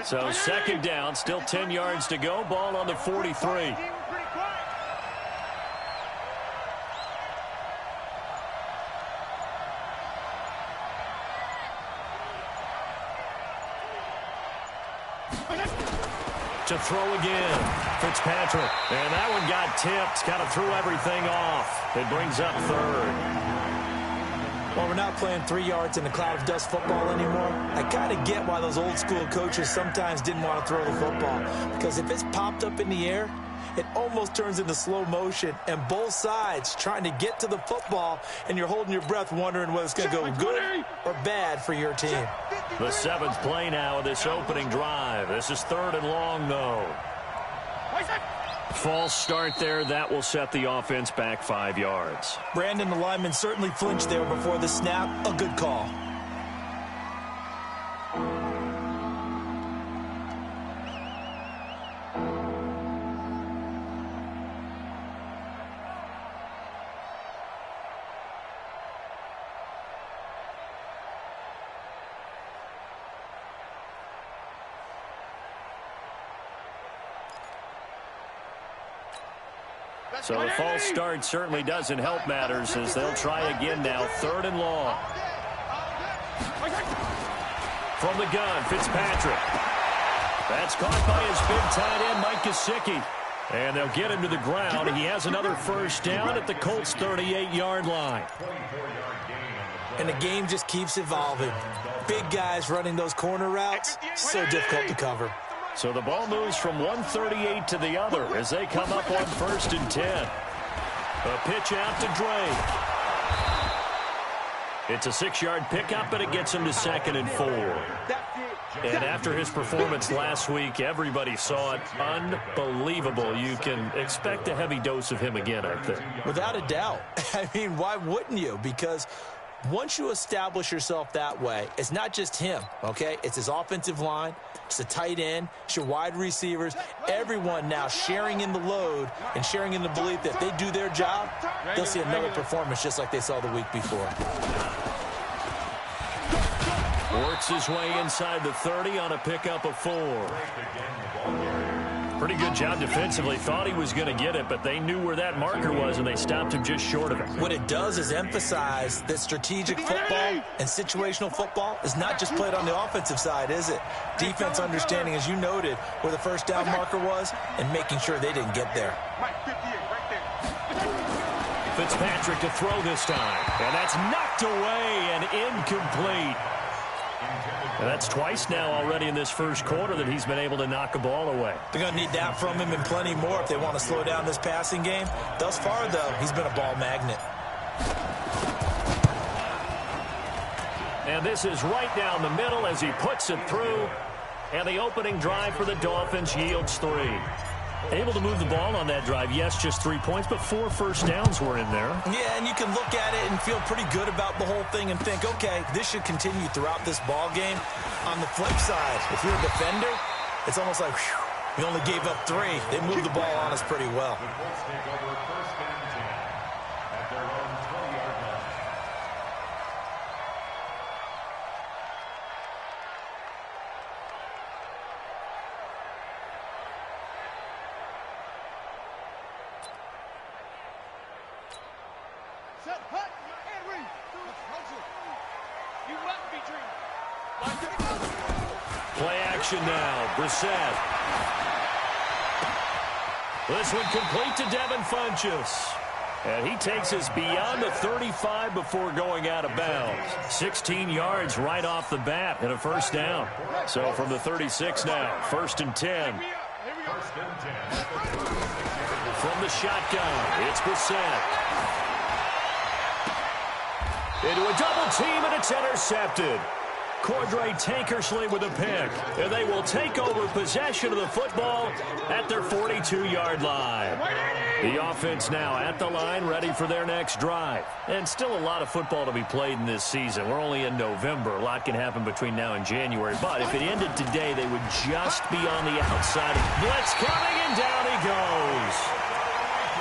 So second down, still 10 yards to go. Ball on the 43. To throw again. Fitzpatrick. And that one got tipped. Kind of threw everything off. It brings up third. Well, we're not playing 3 yards in a cloud of dust football anymore. I kind of get why those old school coaches sometimes didn't want to throw the football. Because if it's popped up in the air, it almost turns into slow motion. And both sides trying to get to the football, and you're holding your breath wondering whether it's going to go good or bad for your team. The 7th play now of this opening drive. This is 3rd and long, though. False start there. That will set the offense back 5 yards. Brandon, the lineman, certainly flinched there before the snap. A good call. So the false start certainly doesn't help matters as they'll try again now. 3rd and long. From the gun, Fitzpatrick. That's caught by his big tight end, Mike Gesicki. And they'll get him to the ground. He has another first down at the Colts' 38-yard line. And the game just keeps evolving. Big guys running those corner routes, so difficult to cover. So the ball moves from 138 to the other as they come up on 1st and 10. A pitch out to Drake. It's a 6-yard pickup, and it gets him to 2nd and 4. And after his performance last week, everybody saw it. Unbelievable. You can expect a heavy dose of him again, I think. Without a doubt. I mean, why wouldn't you? Because once you establish yourself that way, it's not just him, okay? It's his offensive line, it's the tight end, it's your wide receivers, everyone now sharing in the load and sharing in the belief that they do their job, they'll see another performance just like they saw the week before. Works his way inside the 30 on a pickup of 4. Pretty good job defensively. Thought he was going to get it, but they knew where that marker was, and they stopped him just short of it. What it does is emphasize that strategic football and situational football is not just played on the offensive side, is it? Defense understanding, as you noted, where the first down marker was and making sure they didn't get there. Fitzpatrick to throw this time, and that's knocked away and incomplete. And that's twice now already in this first quarter that he's been able to knock a ball away. They're going to need that from him and plenty more if they want to slow down this passing game. Thus far, though, he's been a ball magnet. And this is right down the middle as he puts it through. And the opening drive for the Dolphins yields 3. Able to move the ball on that drive. Yes, just 3 points, but 4 first downs were in there. Yeah, and you can look at it and feel pretty good about the whole thing and think, okay, this should continue throughout this ball game. On the flip side, if you're a defender, it's almost like, whew, we only gave up 3. They moved the ball on us pretty well. Play action now. Brissett. This one complete to Devin Funchess. And he takes us beyond the 35 before going out of bounds. 16 yards right off the bat and a first down. So from the 36 now, 1st and 10. From the shotgun, it's Brissett. Into a double team, and it's intercepted. Cordray Tankersley with a pick. And they will take over possession of the football at their 42-yard line. The offense now at the line, ready for their next drive. And still a lot of football to be played in this season. We're only in November. A lot can happen between now and January. But if it ended today, they would just be on the outside. Blitz coming, and down he goes.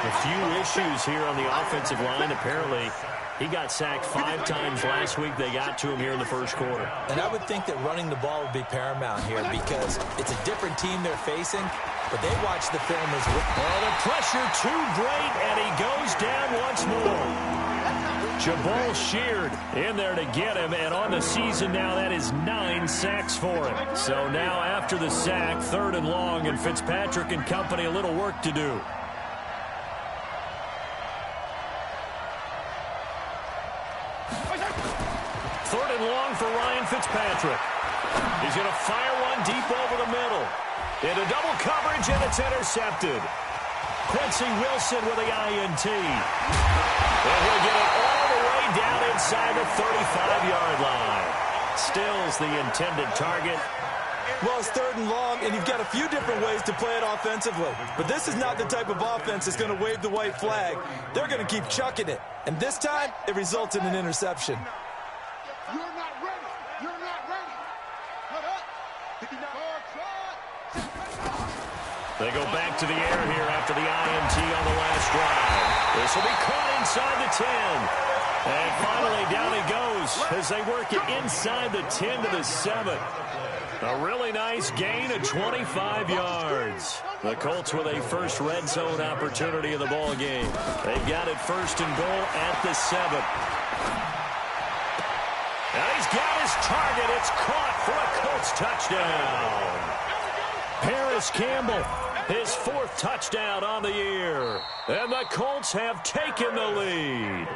A few issues here on the offensive line. Apparently, He got sacked 5 times last week. They got to him here in the first quarter. And I would think that running the ball would be paramount here because it's a different team they're facing, but they watch the film as well. Oh, the pressure too great, and he goes down once more. Jabal Sheard in there to get him, and on the season now, that is 9 sacks for him. So now after the sack, 3rd and long, and Fitzpatrick and company a little work to do. Third and long for Ryan Fitzpatrick. He's going to fire one deep over the middle. Into double coverage, and it's intercepted. Quincy Wilson with the INT. And he'll get it all the way down inside the 35-yard line. Still's the intended target. Well, it's 3rd and long, and you've got a few different ways to play it offensively. But this is not the type of offense that's going to wave the white flag. They're going to keep chucking it. And this time, it results in an interception. You're not ready. You're not ready. Put up. They go back to the air here after the INT on the last drive. This will be caught inside the 10. And finally down he goes as they work it inside the 10 to the 7. A really nice gain of 25 yards. The Colts with a first red zone opportunity in the ball game. They've got it 1st and goal at the 7. And he's got his target. It's caught for a Colts touchdown. Paris Campbell, his 4th touchdown on the year. And the Colts have taken the lead.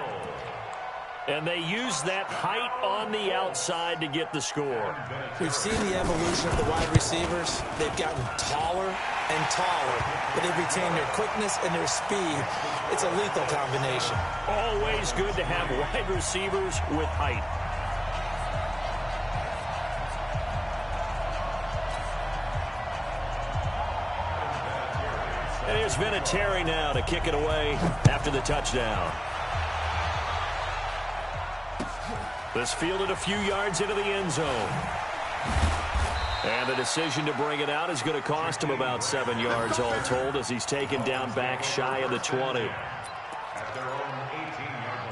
And they use that height on the outside to get the score. We've seen the evolution of the wide receivers. They've gotten taller and taller, but they've retained their quickness and their speed. It's a lethal combination. Always good to have wide receivers with height. And here's Vinatieri now to kick it away after the touchdown. This fielded a few yards into the end zone. And the decision to bring it out is going to cost him about 7 yards all told as he's taken down back shy of the 20. At their own 18-yard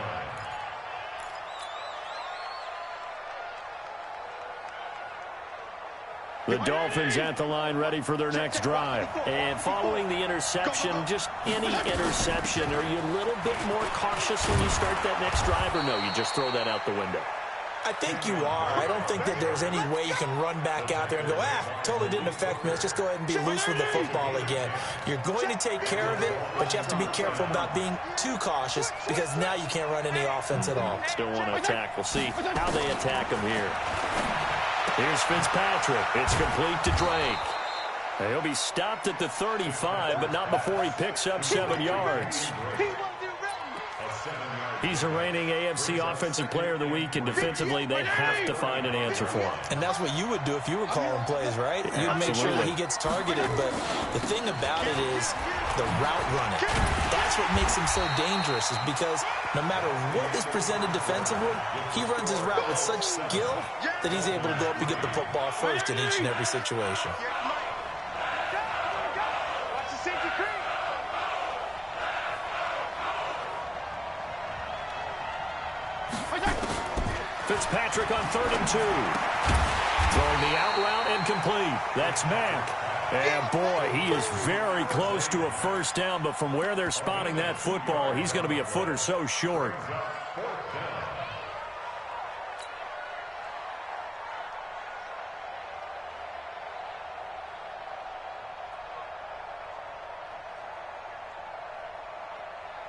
line. The Dolphins at the line ready for their next drive. And following the interception, just any interception, are you a little bit more cautious when you start that next drive, or no, you just throw that out the window? I think you are. I don't think that there's any way you can run back out there and go, totally didn't affect me. Let's just go ahead and be loose with the football again. You're going to take care of it, but you have to be careful about being too cautious because now you can't run any offense at all. Still want to attack. We'll see how they attack him here. Here's Fitzpatrick. It's complete to Drake. And he'll be stopped at the 35, but not before he picks up 7 yards. He's a reigning AFC Offensive Player of the Week, and defensively, they have to find an answer for him. And that's what you would do if you were calling plays, right? You'd make sure that he gets targeted, but the thing about it is the route running. That's what makes him so dangerous, is because no matter what is presented defensively, he runs his route with such skill that he's able to go up and get the football first in each and every situation. Fitzpatrick on 3rd and 2. Throwing the out route and complete. That's Mack. And boy, he is very close to a first down, but from where they're spotting that football, he's going to be a foot or so short.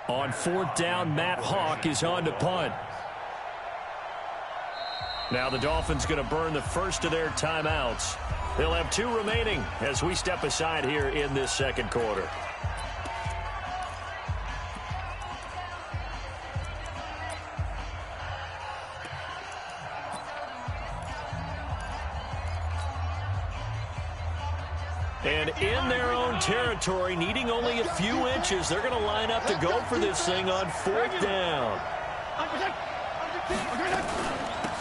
On 4th down, Matt Hawk is on to punt. Now the Dolphins going to burn the first of their timeouts. They'll have 2 remaining as we step aside here in this second quarter. And in their own territory, needing only a few inches, they're going to line up to go for this thing on 4th down.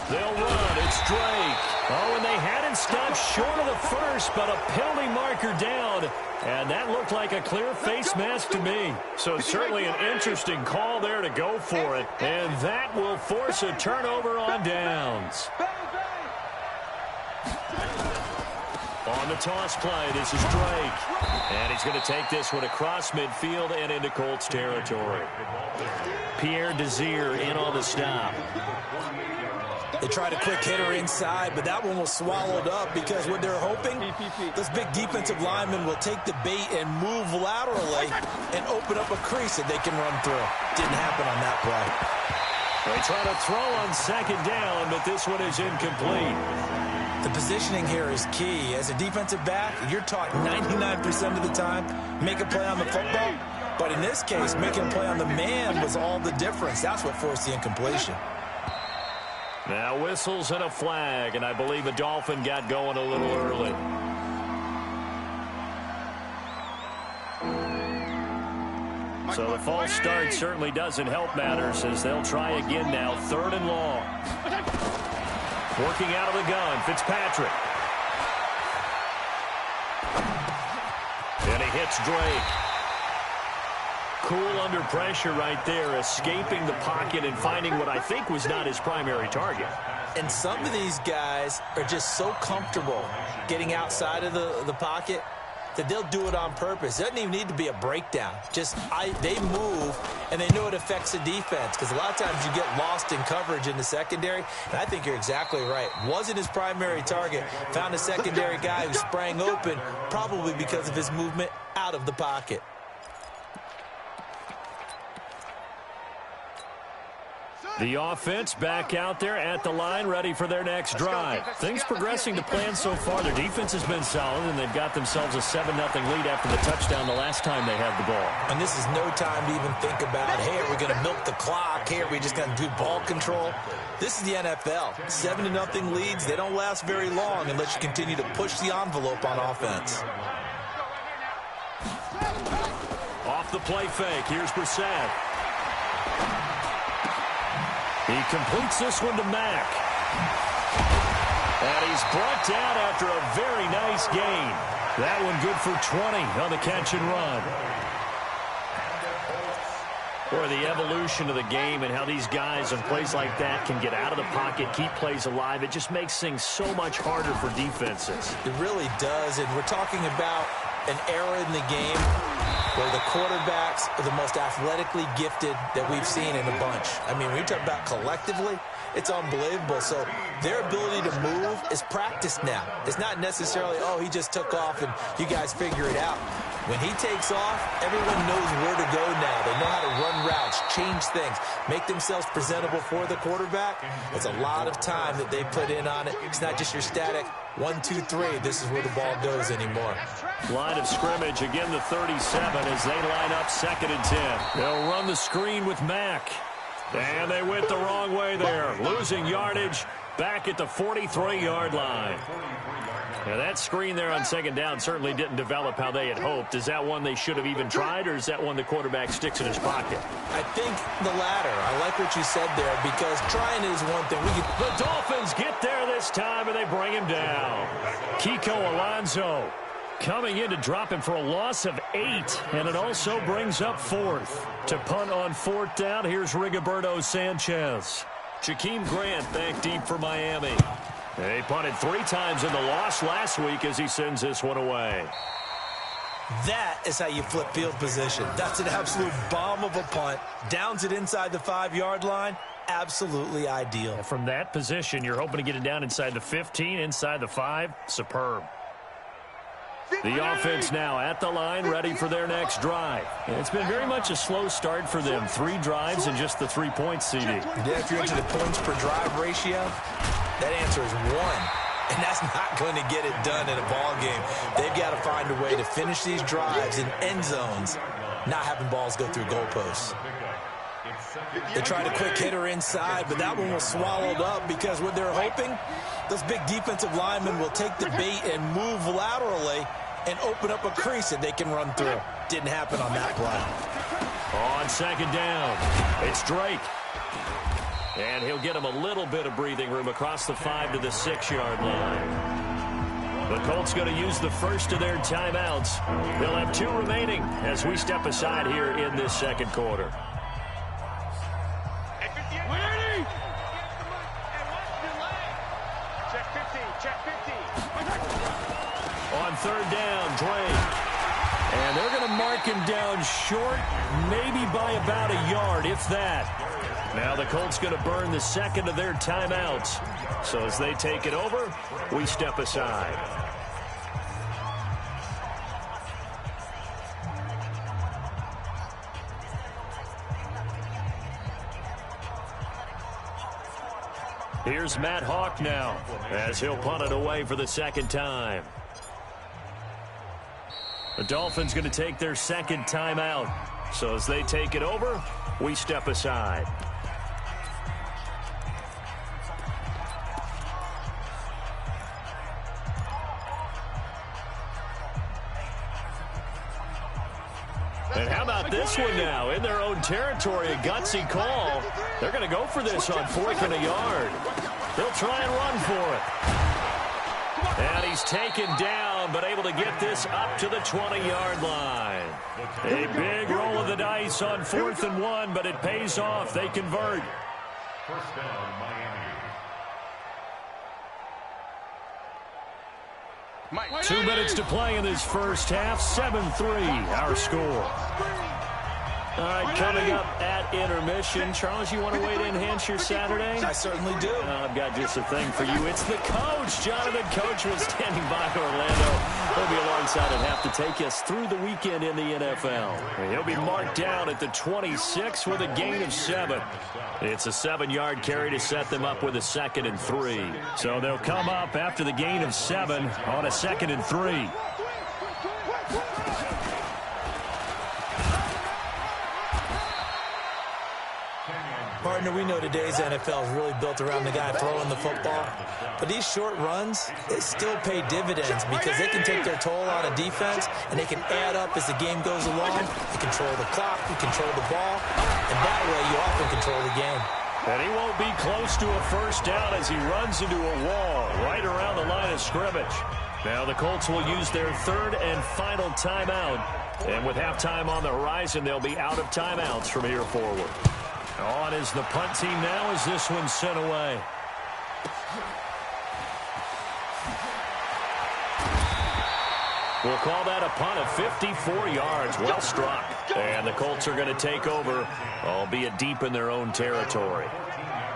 They'll run. It's Drake. Oh, and they had it stopped short of the first, but a penalty marker down. And that looked like a clear face mask to me. So certainly an interesting call there to go for it. And that will force a turnover on downs. On the toss play, this is Drake. And he's going to take this one across midfield and into Colts territory. Pierre Desir in on the stop. They tried a quick hitter inside, but that one was swallowed up because what they're hoping, this big defensive lineman will take the bait and move laterally and open up a crease that they can run through. Didn't happen on that play. They try to throw on second down, but this one is incomplete. The positioning here is key. As a defensive back, you're taught 99% of the time, make a play on the football. But in this case, making a play on the man was all the difference. That's what forced the incompletion. Now whistles and a flag, and I believe a Dolphin got going a little early. So the false start certainly doesn't help matters as they'll try again now, 3rd and long. Working out of the gun, Fitzpatrick. And he hits Drake. Cool under pressure right there, escaping the pocket and finding what I think was not his primary target. And some of these guys are just so comfortable getting outside of the pocket that they'll do it on purpose. It doesn't even need to be a breakdown. They move, and they know it affects the defense because a lot of times you get lost in coverage in the secondary, and I think you're exactly right. Wasn't his primary target. Found a secondary guy who sprang open, probably because of his movement out of the pocket. The offense back out there at the line, ready for their next drive. Things progressing to plan so far. Their defense has been solid, and they've got themselves a 7-0 lead after the touchdown the last time they had the ball. And this is no time to even think about, hey, are we going to milk the clock? Hey, are we just going to do ball control? This is the NFL. 7-0 leads, they don't last very long unless you continue to push the envelope on offense. Off the play fake, here's Brissett. He completes this one to Mack. And he's brought down after a very nice gain. That one good for 20 on the catch and run. Boy, the evolution of the game and how these guys on plays like that can get out of the pocket, keep plays alive, it just makes things so much harder for defenses. It really does, and we're talking about an era in the game where the quarterbacks are the most athletically gifted that we've seen in a bunch. I mean, when you talk about collectively, it's unbelievable. So their ability to move is practiced now. It's not necessarily, oh, he just took off and you guys figure it out. When he takes off, everyone knows where to go now. They know how to run routes, change things, make themselves presentable for the quarterback. It's a lot of time that they put in on it. It's not just your static 1, 2, 3. This is where the ball goes anymore. Line of scrimmage, again the 37 as they line up 2nd and 10. They'll run the screen with Mack. And they went the wrong way there. Losing yardage back at the 43-yard line. Now that screen there on 2nd down certainly didn't develop how they had hoped. Is that one they should have even tried, or is that one the quarterback sticks in his pocket? I think the latter. I like what you said there because trying is one thing. The Dolphins get there this time, and they bring him down. Kiko Alonso coming in to drop him for a loss of 8, and it also brings up 4th. To punt on 4th down, here's Rigoberto Sanchez. Jakeem Grant back deep for Miami. They punted 3 times in the loss last week as he sends this one away. That is how you flip field position. That's an absolute bomb of a punt. Downs it inside the 5-yard line. Absolutely ideal. From that position, you're hoping to get it down inside the 15, inside the 5. Superb. The offense now at the line, ready for their next drive. And it's been very much a slow start for them. 3 drives and just the 3 points, CD. Yeah, if you're into the points per drive ratio, that answer is 1. And that's not going to get it done in a ball game. They've got to find a way to finish these drives in end zones, not having balls go through goalposts. They tried a quick hitter inside, but that one was swallowed up because what they're hoping, those big defensive linemen will take the bait and move laterally and open up a crease that they can run through. Didn't happen on that play. On 2nd down, it's Drake. And he'll get him a little bit of breathing room across the 5 to the 6-yard line. The Colts going to use the first of their timeouts. They'll have 2 remaining as we step aside here in this second quarter. On third down, Drake. And they're going to mark him down short, maybe by about a yard, if that. Now the Colts going to burn the second of their timeouts. So as they take it over, we step aside. Here's Matt Hawk now as he'll punt it away for the second time. The Dolphins going to take their second timeout. So as they take it over, we step aside. And how about this one now? In their own territory, a gutsy call. They're going to go for this on 4th and a yard. They'll try and run for it. And he's taken down, but able to get this up to the 20-yard line. A big roll of the dice on 4th and 1, but it pays off. They convert. First down, Miami. 2 minutes to play in this first half. 7-3, our score. All right, coming up at intermission. Charles, you want to weigh in, enhance your Saturday? I certainly do. I've got just a thing for you. It's the coach. Jonathan Coach was standing by Orlando. He'll be alongside and have to take us through the weekend in the NFL. And he'll be marked down at the 26 with a gain of 7. It's a 7-yard carry to set them up with a 2nd and 3. So they'll come up after the gain of 7 on a 2nd and 3. Partner, we know today's NFL is really built around the guy throwing the football. But these short runs, they still pay dividends because they can take their toll on a defense, and they can add up as the game goes along. You control the clock, you control the ball, and that way you often control the game. And he won't be close to a first down as he runs into a wall right around the line of scrimmage. Now the Colts will use their 3rd and final timeout. And with halftime on the horizon, they'll be out of timeouts from here forward. On is the punt team now as this one's sent away. We'll call that a punt of 54 yards. Well struck. And the Colts are going to take over, albeit deep in their own territory.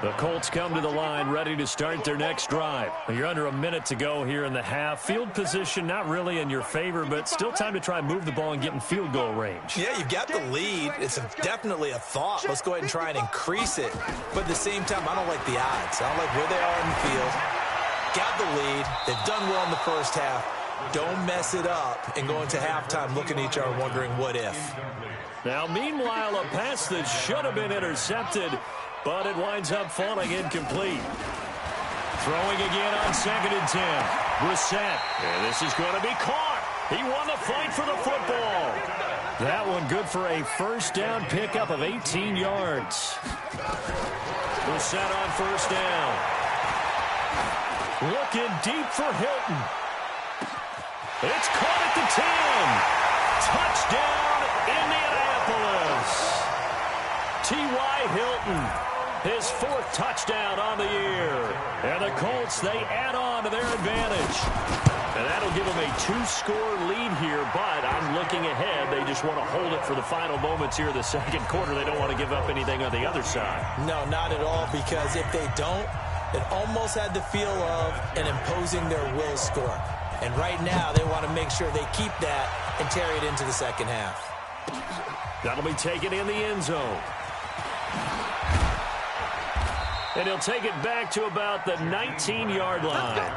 The Colts come to the line ready to start their next drive. You're under a minute to go here in the half. Field position not really in your favor, but still time to try and move the ball and get in field goal range. Yeah, you've got the lead. It's definitely a thought. Let's go ahead and try and increase it. But at the same time, I don't like the odds. I don't like where they are in the field. Got the lead. They've done well in the first half. Don't mess it up and go into halftime looking at each other wondering what if. Now, meanwhile, a pass that should have been intercepted, but it winds up falling incomplete. Throwing again on 2nd and 10. Brissett. And this is going to be caught. He won the fight for the football. That one good for a first down pickup of 18 yards. Brissett on first down. Looking deep for Hilton. It's caught at the 10. Touchdown, Indianapolis. T.Y. Hilton, his 4th touchdown on the year. And the Colts, they add on to their advantage. And that'll give them a 2-score lead here, but I'm looking ahead. They just want to hold it for the final moments here of the second quarter. They don't want to give up anything on the other side. No, not at all, because if they don't, it almost had the feel of an imposing their will score. And right now, they want to make sure they keep that and carry it into the second half. That'll be taken in the end zone. And he'll take it back to about the 19-yard line.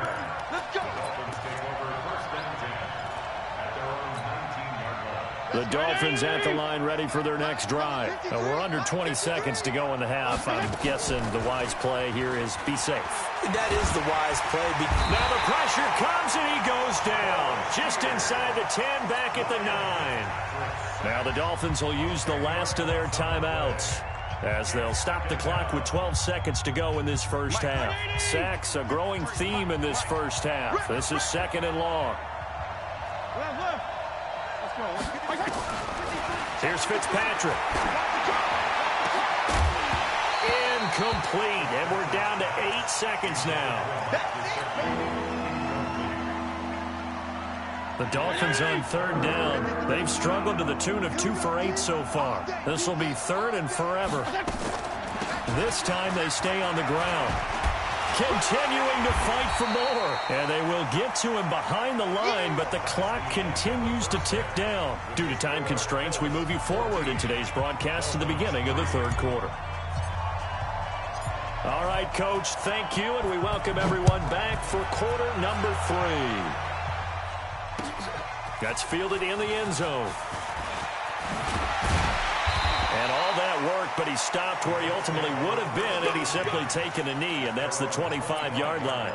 Let's go. The Dolphins at the line ready for their next drive. We're under 20 seconds to go in the half. I'm guessing the wise play here is be safe. That is the wise play. Now the pressure comes and he goes down. Just inside the 10, back at the 9. Now the Dolphins will use the last of their timeouts. as they'll stop the clock with 12 seconds to go in this first half. Sacks, a growing theme in this first half. This is second and long. Here's Fitzpatrick. Incomplete, and we're down to 8 seconds now. The Dolphins on third down. They've struggled to the tune of 2 for 8 so far. This will be third and forever. This time they stay on the ground, continuing to fight for more. And they will get to him behind the line, but the clock continues to tick down. Due to time constraints, we move you forward in today's broadcast to the beginning of the third quarter. All right, Coach, thank you, and we welcome everyone back for quarter number 3. That's fielded in the end zone. And all that work, but he stopped where he ultimately would have been had he simply taken a knee, and that's the 25-yard line.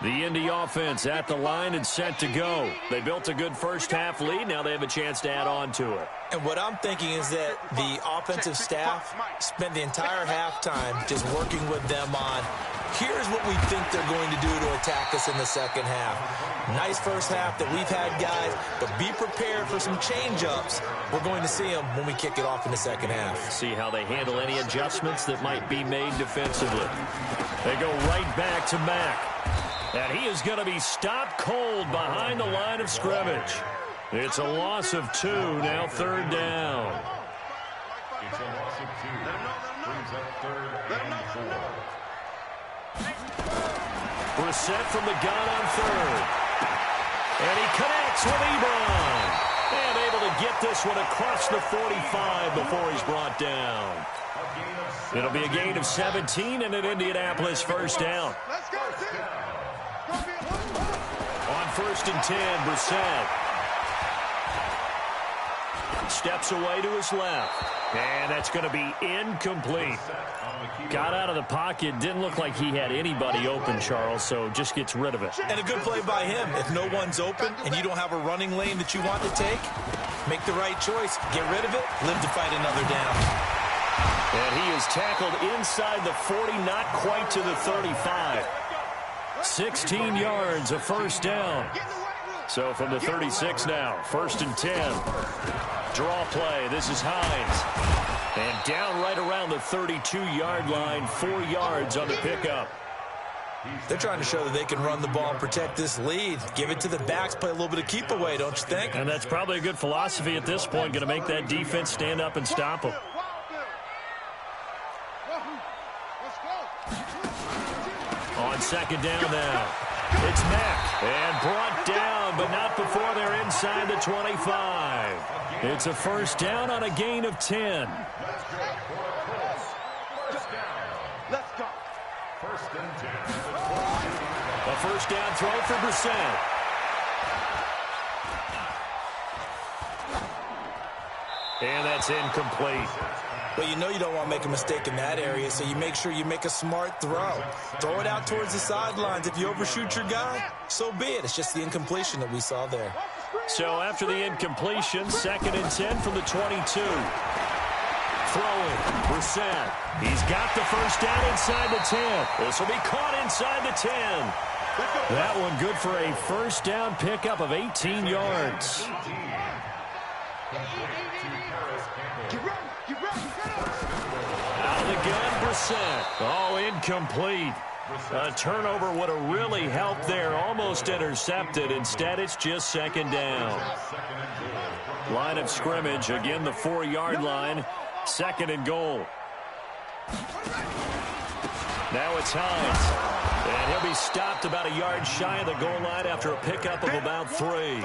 The Indy offense at the line and set to go. They built a good first-half lead. Now they have a chance to add on to it. And what I'm thinking is that the offensive staff spent the entire halftime just working with them on, here's what we think they're going to do to attack us in the second half. Nice first half that we've had, guys, but be prepared for some change-ups. We're going to see them when we kick it off in the second half. See how they handle any adjustments that might be made defensively. They go right back to Mack. And he is going to be stopped cold behind the line of scrimmage. It's a loss of 2, now third down. It's a loss of 2. Brings up third and 4. Brissett from the gun on third. And he connects with Ebron. And able to get this one across the 45 before he's brought down. It'll be a gain of 17 and an Indianapolis first down. On first and 10, Brissett steps away to his left. And that's going to be incomplete. Got out of the pocket. Didn't look like he had anybody open, Charles, so just gets rid of it. And a good play by him. If no one's open and you don't have a running lane that you want to take, make the right choice. Get rid of it. Live to fight another down. And he is tackled inside the 40, not quite to the 35. 16 yards, a first down. So from the 36 now, first and 10. Draw play. This is Hines. And down right around the 32-yard line, 4 yards on the pickup. They're trying to show that they can run the ball and protect this lead. Give it to the backs, play a little bit of keep away, don't you think? And that's probably a good philosophy at this point, going to make that defense stand up and stop them. On second down now, it's Mack, and brought down, but not before they're inside the 25. It's a first down on a gain of 10. Let's go. First and 10. A first down throw for Brissett. And that's incomplete. Well, you know you don't want to make a mistake in that area, so you make sure you make a smart throw. Throw it out towards the sidelines. If you overshoot your guy, so be it. It's just the incompletion that we saw there. So after the incompletion, second and 10 from the 22. Throwing, Brissett. He's got the first down inside the 10. This will be caught inside the 10. That one good for a first down pickup of 18 yards. Out of the gun, Brissett. Oh, incomplete. A turnover would have really helped there. Almost intercepted. Instead, it's just second down. Line of scrimmage. Again, the 4-yard line. Second and goal. Now it's Hines. And he'll be stopped about a yard shy of the goal line after a pickup of about 3.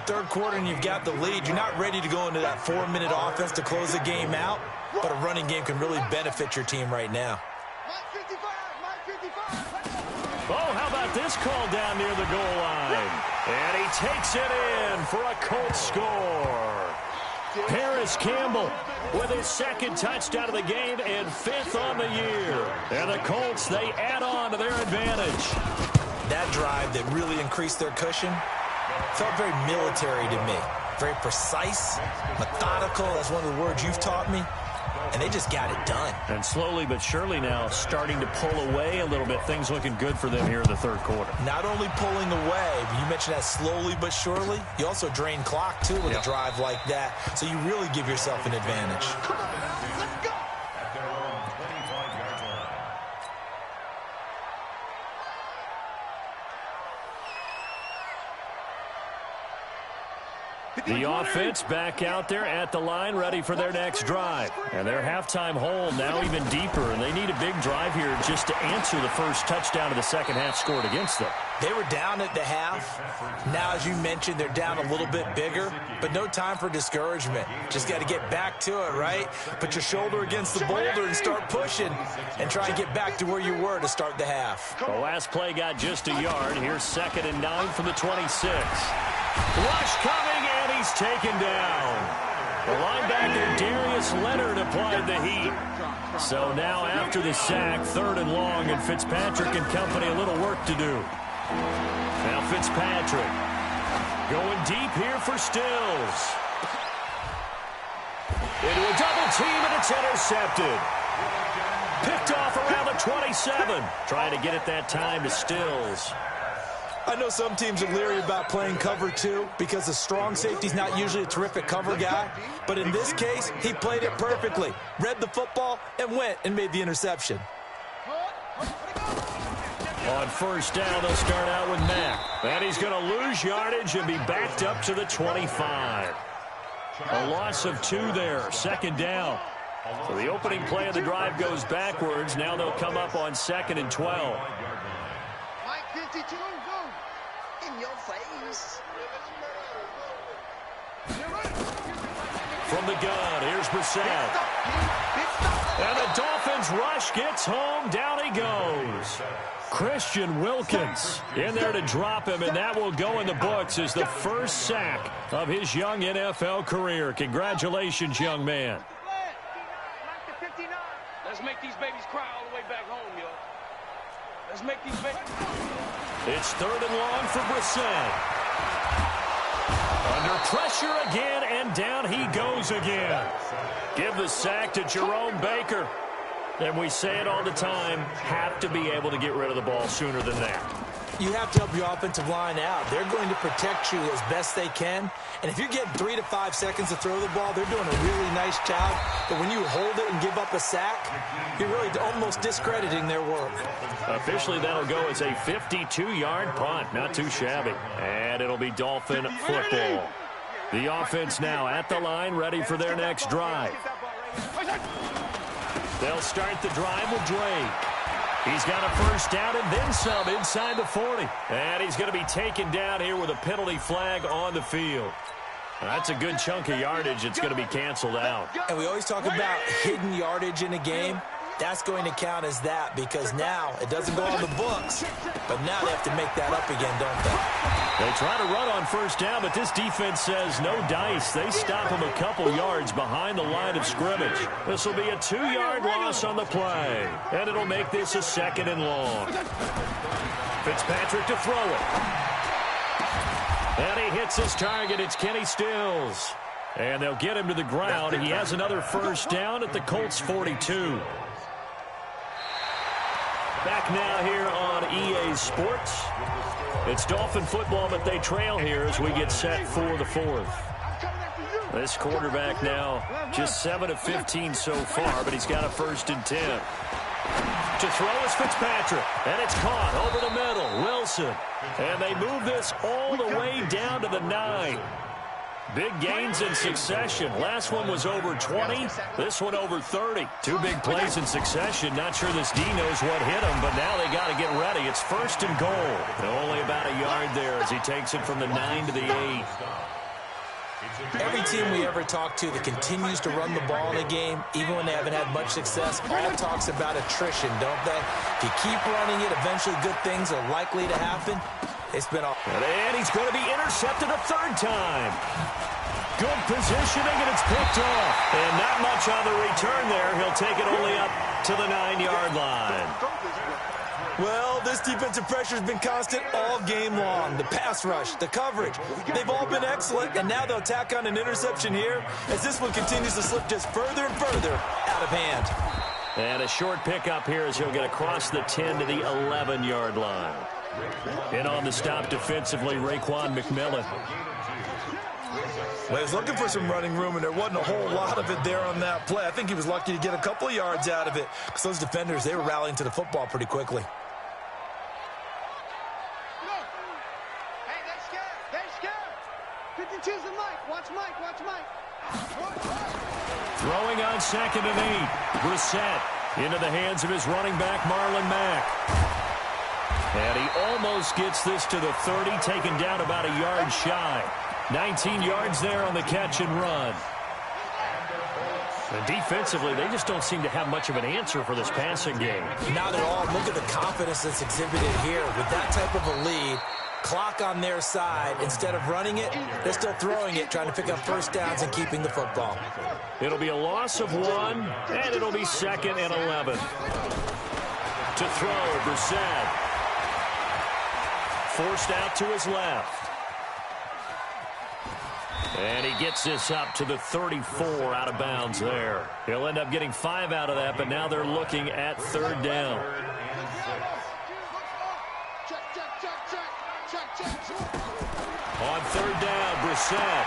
Third quarter and you've got the lead. You're not ready to go into that 4-minute offense to close the game out, but a running game can really benefit your team right now. Oh, how about this call down near the goal line? And he takes it in for a Colts score. Paris Campbell with his second touchdown of the game and 5th on the year. And the Colts, they add on to their advantage. That drive that really increased their cushion, Felt very military to me. Very precise, methodical. That's one of the words you've taught me. And they just got it done. And slowly but surely now starting to pull away a little bit. Things looking good for them here in the third quarter. Not only pulling away, but you mentioned that slowly but surely. You also drain clock, too, with a drive like that. So you really give yourself an advantage. Come on, let's go. The offense back out there at the line, ready for their next drive. And their halftime hole now even deeper, and they need a big drive here just to answer the first touchdown of the second half scored against them. They were down at the half. Now, as you mentioned, they're down a little bit bigger, but no time for discouragement. Just got to get back to it, right? Put your shoulder against the boulder and start pushing and try and get back to where you were to start the half. The last play got just a yard. Here's 2nd and 9 from the 26. Rush coming, and he's taken down. The linebacker, Darius Leonard, applied the heat. So now after the sack, 3rd and long, and Fitzpatrick and company a little work to do. Now Fitzpatrick going deep here for Stills. Into a double team, and it's intercepted. Picked off around the 27. Trying to get it that time to Stills. I know some teams are leery about playing cover 2 because the strong safety's not usually a terrific cover guy. But in this case, he played it perfectly. Read the football and went and made the interception. On first down, they'll start out with Mack. And he's going to lose yardage and be backed up to the 25. A loss of 2 there, 2nd down. So the opening play of the drive goes backwards. Now they'll come up on 2nd and 12. In your face. From the gun, here's Brissett. And the Dolphins rush gets home. Down he goes. Christian Wilkins in there to drop him, and that will go in the books as the first sack of his young NFL career. Congratulations, young man. Let's make these babies cry all the way back home, yo. Let's make these babies. It's 3rd and long for Brissett. Under pressure again, and down he goes again. Give the sack to Jerome Baker. And we say it all the time, have to be able to get rid of the ball sooner than that. You have to help your offensive line out. They're going to protect you as best they can. And if you're getting 3 to 5 seconds to throw the ball, they're doing a really nice job. But when you hold it and give up a sack, you're really almost discrediting their work. Officially, that'll go as a 52-yard punt. Not too shabby. And it'll be Dolphin football. The offense now at the line, ready for their next drive. They'll start the drive with Drake. He's got a first down and then some inside the 40. And he's going to be taken down here with a penalty flag on the field. That's a good chunk of yardage. It's going to be canceled out. And we always talk about hidden yardage in a game. That's going to count as that because now it doesn't go on the books. But now they have to make that up again, don't they? They try to run on first down, but this defense says no dice. They stop him a couple yards behind the line of scrimmage. This will be a 2-yard loss on the play. And it'll make this a 2nd and long. Fitzpatrick to throw it. And he hits his target. It's Kenny Stills. And they'll get him to the ground. He has another first down at the Colts 42. Back now here on EA Sports. It's Dolphin football, but they trail here as we get set for the 4th. This quarterback now just 7 of 15 so far, but he's got a 1st and 10. To throw is Fitzpatrick, and it's caught over the middle. Wilson, and they move this all the way down to the 9. Big gains in succession. Last one was over 20. This one over 30. 2 big plays in succession. Not sure this D knows what hit him, but now they got to get ready. It's 1st and goal. Only about a yard there as he takes it from the 9 to the 8. Every team we ever talk to that continues to run the ball in a game, even when they haven't had much success, all talks about attrition, don't they? If you keep running it, eventually good things are likely to happen. It's been and he's going to be intercepted a 3rd time. Good positioning, and it's picked off. And not much on the return there. He'll take it only up to the 9-yard line. Well, this defensive pressure has been constant all game long. The pass rush, the coverage, they've all been excellent, and now they'll tack on an interception here as this one continues to slip just further and further out of hand. And a short pickup here as he'll get across the 10 to the 11-yard line. In on the stop defensively, Raekwon McMillan. Well, he was looking for some running room, and there wasn't a whole lot of it there on that play. I think he was lucky to get a couple of yards out of it because those defenders, they were rallying to the football pretty quickly. Hey, they're scared. They're scared. 52's the Mike. Watch Mike. Watch Mike. Throwing on 2nd and 8. Brissett into the hands of his running back, Marlon Mack. And he almost gets this to the 30, taken down about a yard shy. 19 yards there on the catch and run. And defensively, they just don't seem to have much of an answer for this passing game. Not at all. Look at the confidence that's exhibited here. With that type of a lead, clock on their side, instead of running it, they're still throwing it, trying to pick up first downs and keeping the football. It'll be a loss of 1, and it'll be 2nd and 11. To throw, Brissett. Forced out to his left. And he gets this up to the 34 out of bounds there. He'll end up getting 5 out of that, but now they're looking at 3rd down. On 3rd down, Brissett.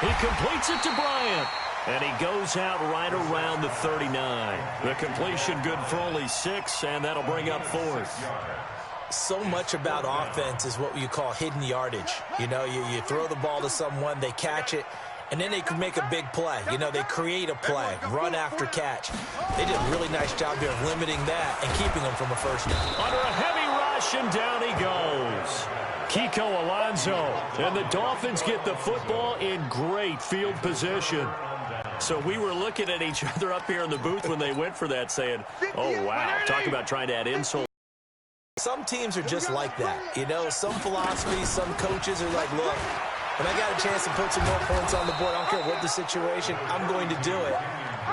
He completes it to Bryant. And he goes out right around the 39. The completion good for only 6, and that'll bring up 4th. So much about offense is what you call hidden yardage. You know, you throw the ball to someone, they catch it, and then they can make a big play. You know, they create a play, run after catch. They did a really nice job here of limiting that and keeping them from a first down. Under a heavy rush, and down he goes. Kiko Alonso, and the Dolphins get the football in great field position. So we were looking at each other up here in the booth when they went for that, saying, oh, wow, talk about trying to add insult. Some teams are just like that. You know, some philosophies, some coaches are like, look, when I got a chance to put some more points on the board, I don't care what the situation, I'm going to do it.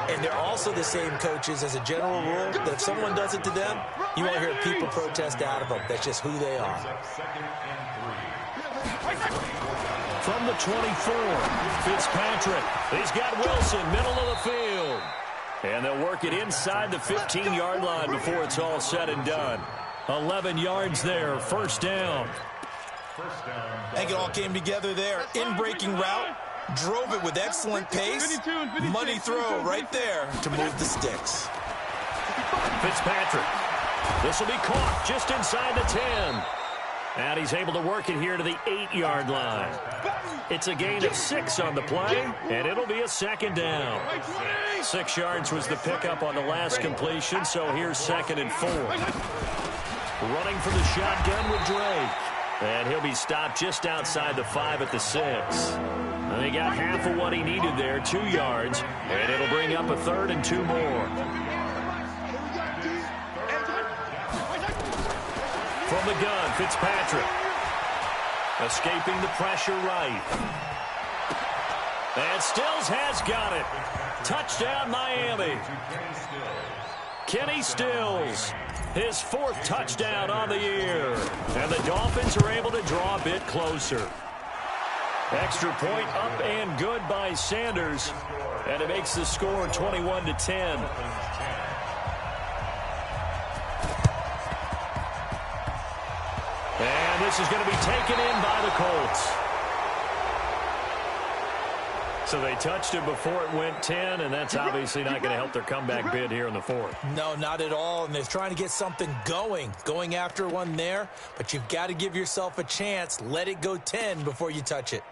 And they're also the same coaches as a general rule that if someone does it to them, you won't hear people protest out of them. That's just who they are. From the 24, Fitzpatrick. He's got Wilson, middle of the field. And they'll work it inside the 15-yard line before it's all said and done. 11 yards there, first down. I think it all came together there. In-breaking route, drove it with excellent pace. Money throw right there to move the sticks. Fitzpatrick. This will be caught just inside the 10. And he's able to work it here to the 8-yard line. It's a gain of 6 on the play, and it'll be a 2nd down. 6 yards was the pickup on the last completion, so here's 2nd and 4. Running for the shotgun with Drake. And he'll be stopped just outside the 5 at the 6. And he got half of what he needed there, 2 yards. And it'll bring up a 3rd and 2 more. From the gun, Fitzpatrick. Escaping the pressure right. And Stills has got it. Touchdown, Miami. Kenny Stills. His 4th touchdown on the year. And the Dolphins are able to draw a bit closer. Extra point up and good by Sanders. And it makes the score 21-10. And this is going to be taken in by the Colts. So they touched it before it went 10, and that's obviously not going to help their comeback bid here in the 4th. No, not at all, and they're trying to get something going after one there, but you've got to give yourself a chance. Let it go 10 before you touch it.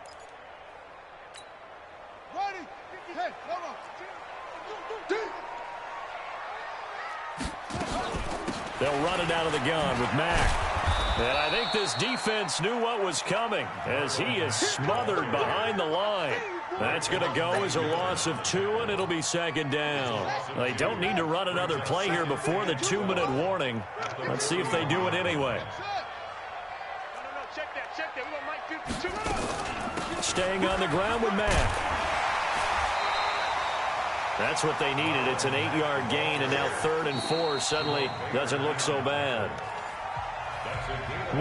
They'll run it out of the gun with Mack. And I think this defense knew what was coming as he is smothered behind the line. That's going to go as a loss of 2, and it'll be 2nd down. They don't need to run another play here before the 2-minute warning. Let's see if they do it anyway. Staying on the ground with Mack. That's what they needed. It's an 8-yard gain, and now 3rd and 4 suddenly doesn't look so bad.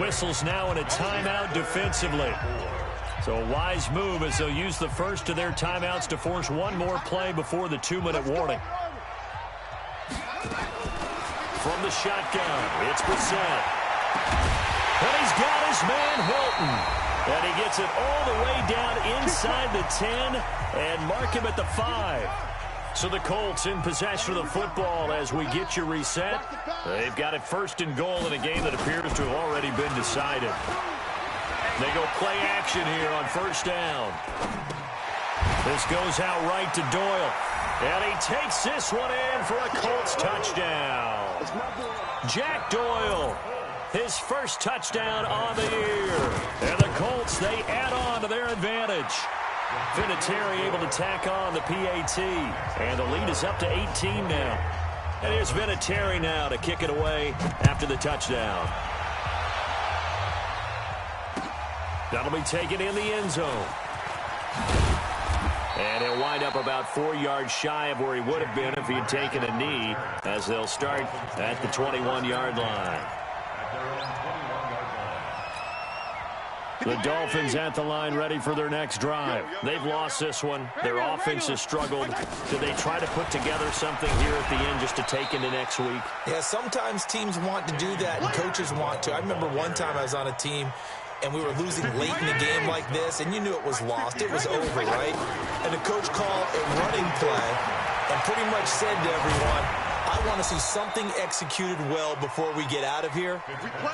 Whistles now in a timeout defensively. So a wise move as they'll use the first of their timeouts to force one more play before the 2-minute warning. From the shotgun, it's Brissett. And he's got his man Hilton. And he gets it all the way down inside the 10 and mark him at the 5. So the Colts in possession of the football as we get you reset. They've got it first and goal in a game that appears to have already been decided. They go play action here on first down. This goes out right to Doyle. And he takes this one in for a Colts touchdown. Jack Doyle, his first touchdown on the year. And the Colts, they add on to their advantage. Vinatieri able to tack on the PAT. And the lead is up to 18 now. And here's Vinatieri now to kick it away after the touchdown. That'll be taken in the end zone. And he'll wind up about 4 yards shy of where he would have been if he had taken a knee, as they'll start at the 21-yard line. The Dolphins at the line ready for their next drive. They've lost this one. Their offense has struggled. Do they try to put together something here at the end just to take into next week? Yeah, sometimes teams want to do that and coaches want to. I remember one time I was on a team and we were losing late in the game like this, and you knew it was lost. It was over, right? And the coach called a running play and pretty much said to everyone, I want to see something executed well before we get out of here.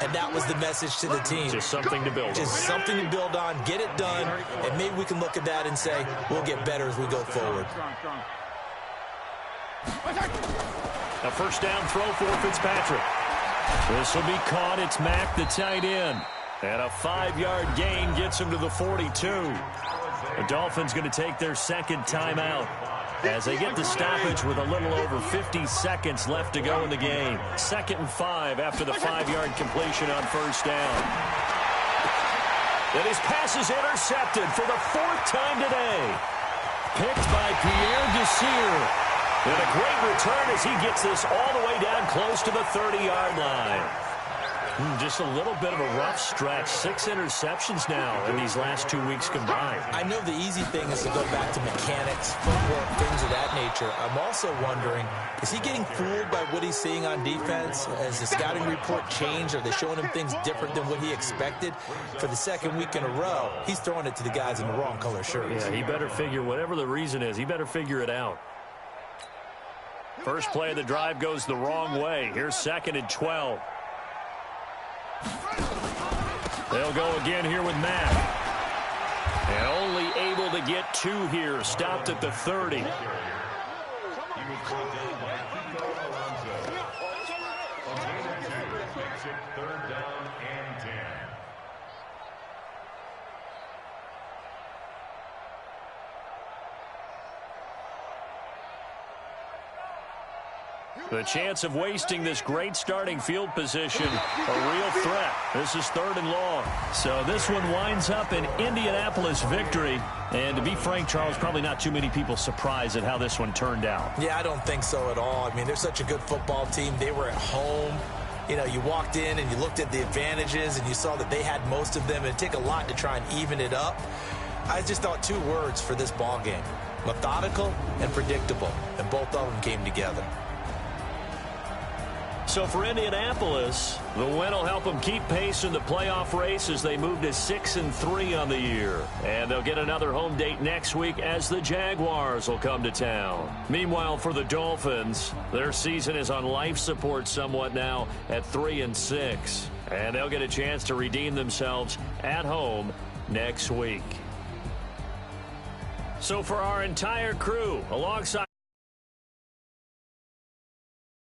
And that was the message to the team. Just something to build on. Just something to build on, get it done, and maybe we can look at that and say, we'll get better as we go forward. A first down throw for Fitzpatrick. This will be caught. It's Mack, the tight end. And a 5-yard gain gets him to the 42. The Dolphins going to take their second timeout as they get the stoppage with a little over 50 seconds left to go in the game. 2nd and 5 after the 5-yard completion on first down. And his pass is intercepted for the 4th time today. Picked by Pierre Desir. And a great return as he gets this all the way down close to the 30-yard line. Just a little bit of a rough stretch. 6 interceptions now in these last 2 weeks combined. I know the easy thing is to go back to mechanics, footwork, things of that nature. I'm also wondering, is he getting fooled by what he's seeing on defense? Has the scouting report changed? Are they showing him things different than what he expected? For the 2nd week in a row, he's throwing it to the guys in the wrong color shirts. Yeah, he better figure, whatever the reason is, he better figure it out. First play of the drive goes the wrong way. Here's 2nd and 12. They'll go again here with Mack. And only able to get 2 here. Stopped at the 30. The chance of wasting this great starting field position, a real threat. This is 3rd and long. So this one winds up an Indianapolis victory. And to be frank, Charles, probably not too many people surprised at how this one turned out. Yeah, I don't think so at all. I mean, they're such a good football team. They were at home. You know, you walked in and you looked at the advantages and you saw that they had most of them. It'd take a lot to try and even it up. I just thought 2 words for this ball game: methodical and predictable. And both of them came together. So for Indianapolis, the win will help them keep pace in the playoff race as they move to 6-3 on the year. And they'll get another home date next week as the Jaguars will come to town. Meanwhile, for the Dolphins, their season is on life support somewhat now at 3-6. And they'll get a chance to redeem themselves at home next week. So for our entire crew, alongside